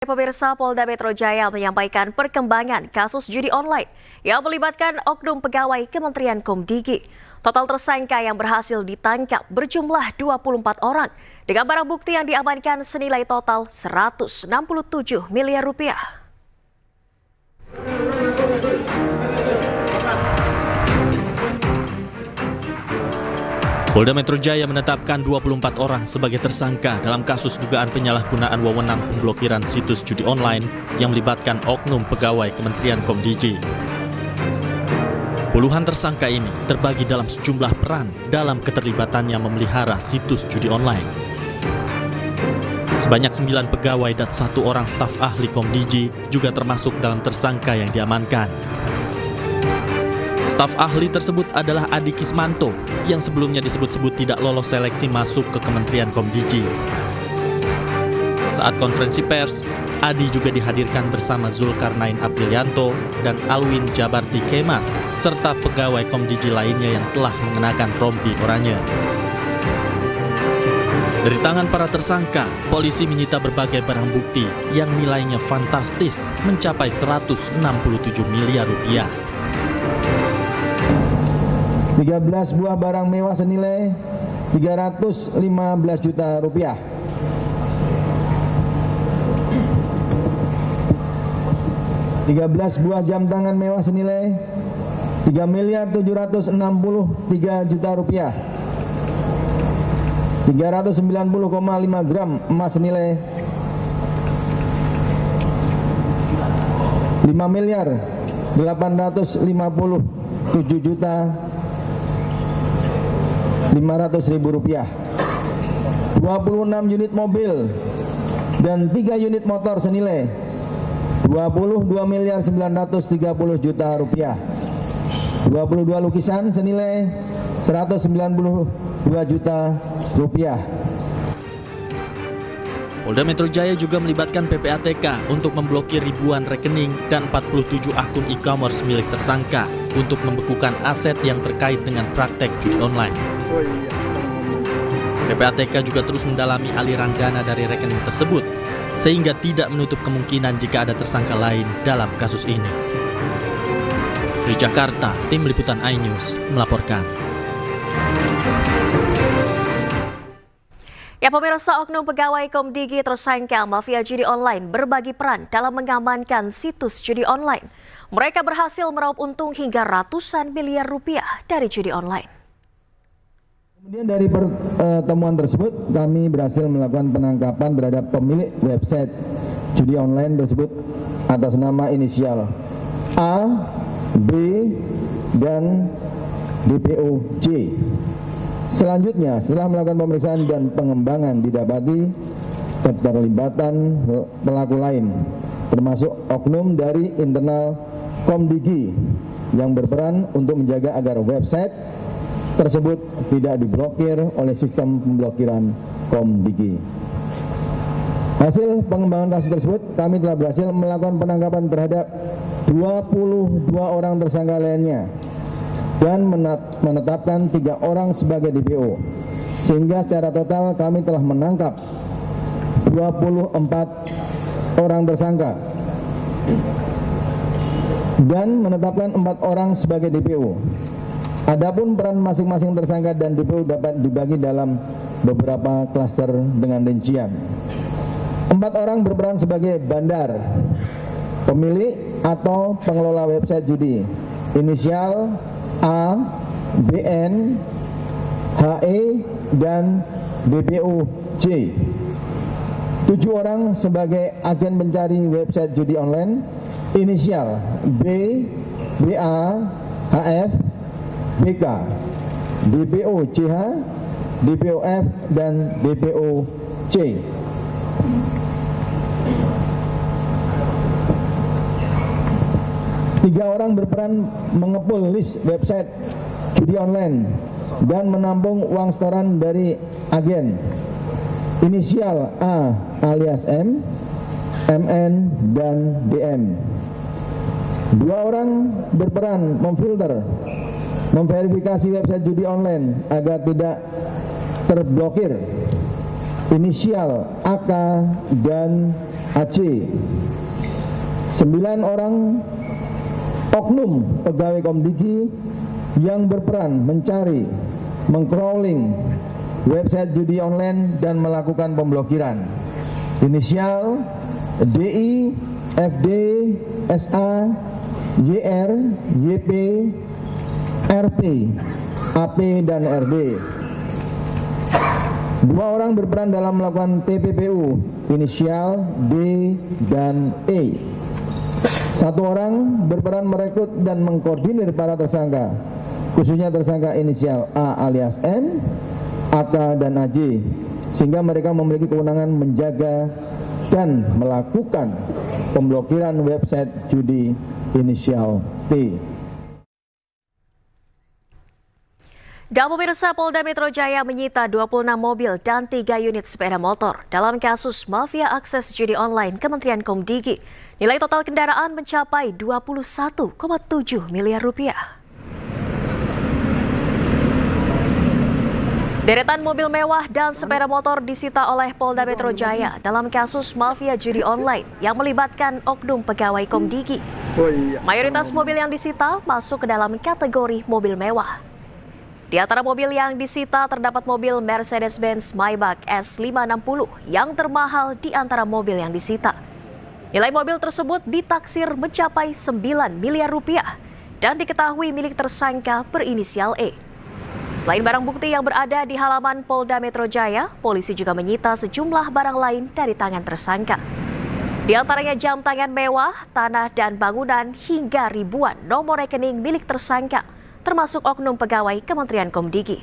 Pemirsa, Polda Metro Jaya menyampaikan perkembangan kasus judi online yang melibatkan oknum pegawai Kementerian Komdigi. Total tersangka yang berhasil ditangkap berjumlah 24 orang dengan barang bukti yang diamankan senilai total 167 miliar rupiah. Polda Metro Jaya menetapkan 24 orang sebagai tersangka dalam kasus dugaan penyalahgunaan wewenang pemblokiran situs judi online yang melibatkan oknum pegawai Kementerian Komdigi. Puluhan tersangka ini terbagi dalam sejumlah peran dalam keterlibatannya memelihara situs judi online. Sebanyak 9 pegawai dan 1 orang staf ahli Komdigi juga termasuk dalam tersangka yang diamankan. Staf ahli tersebut adalah Adi Kismanto yang sebelumnya disebut-sebut tidak lolos seleksi masuk ke Kementerian Komdigi. Saat konferensi pers, Adi juga dihadirkan bersama Zulkarnain Aprilianto dan Alwin Jabarti Kemas serta pegawai Komdigi lainnya yang telah mengenakan rompi oranye. Dari tangan para tersangka, polisi menyita berbagai barang bukti yang nilainya fantastis mencapai 167 miliar rupiah. 13 buah barang mewah senilai 315 juta rupiah. 13 buah jam tangan mewah senilai 3 miliar 763 juta rupiah. 390,5 gram emas senilai 5 miliar 857 juta 500.000 rupiah, 26 unit mobil dan 3 unit motor senilai 22 miliar 930 juta rupiah, 22 lukisan senilai 192 juta rupiah. Polda Metro Jaya juga melibatkan PPATK untuk memblokir ribuan rekening dan 47 akun e-commerce milik tersangka untuk membekukan aset yang terkait dengan praktek judi online. PPATK juga terus mendalami aliran dana dari rekening tersebut, sehingga tidak menutup kemungkinan jika ada tersangka lain dalam kasus ini. Di Jakarta, Tim Liputan iNews melaporkan. Ya pemirsa, oknum pegawai Komdigi tersangka mafia judi online berbagi peran dalam mengamankan situs judi online. Mereka berhasil meraup untung hingga ratusan miliar rupiah dari judi online. Kemudian dari pertemuan tersebut kami berhasil melakukan penangkapan terhadap pemilik website judi online tersebut atas nama inisial A, B, dan DPOJ. Selanjutnya, setelah melakukan pemeriksaan dan pengembangan didapati keterlibatan pelaku lain, termasuk oknum dari internal Komdigi yang berperan untuk menjaga agar website tersebut tidak diblokir oleh sistem pemblokiran Komdigi. Hasil pengembangan kasus tersebut, kami telah berhasil melakukan penangkapan terhadap 22 orang tersangka lainnya dan menetapkan 3 orang sebagai DPO, sehingga secara total kami telah menangkap 24 orang tersangka dan menetapkan 4 orang sebagai DPO. Adapun peran masing-masing tersangka dan DPO dapat dibagi dalam beberapa klaster dengan rincian. 4 orang berperan sebagai bandar, pemilik atau pengelola website judi, inisial A, BN, HE, dan DPOJ. 7 orang sebagai agen pencari website judi online, inisial B, BA, HF, BK, DPOCH, DPOF, dan DPOC. Tiga orang berperan mengepul list website judi online dan menampung uang setoran dari agen, inisial A alias M, MN, dan DM. 2 orang berperan memfilter, memverifikasi website judi online agar tidak terblokir, inisial AK dan AC. 9 orang oknum pegawai Komdigi yang berperan mencari, mengcrawling website judi online dan melakukan pemblokiran. Inisial DI, FD, SA, YR, YP, RP, AP, dan RD. 2 orang berperan dalam melakukan TPPU, inisial D dan E. 1 orang berperan merekrut dan mengkoordinir para tersangka, khususnya tersangka inisial A alias M, AK, dan AJ, sehingga mereka memiliki kewenangan menjaga dan melakukan pemblokiran website judi inisial T. Dan pemirsa, Polda Metro Jaya menyita 26 mobil dan 3 unit sepeda motor dalam kasus mafia akses judi online Kementerian Komdigi. Nilai total kendaraan mencapai 21,7 miliar rupiah. Deretan mobil mewah dan sepeda motor disita oleh Polda Metro Jaya dalam kasus mafia judi online yang melibatkan oknum pegawai Komdigi. Mayoritas mobil yang disita masuk ke dalam kategori mobil mewah. Di antara mobil yang disita terdapat mobil Mercedes-Benz Maybach S560 yang termahal di antara mobil yang disita. Nilai mobil tersebut ditaksir mencapai 9 miliar rupiah dan diketahui milik tersangka berinisial E. Selain barang bukti yang berada di halaman Polda Metro Jaya, polisi juga menyita sejumlah barang lain dari tangan tersangka. Di antaranya jam tangan mewah, tanah dan bangunan, hingga ribuan nomor rekening milik tersangka, termasuk oknum pegawai Kementerian Komdigi.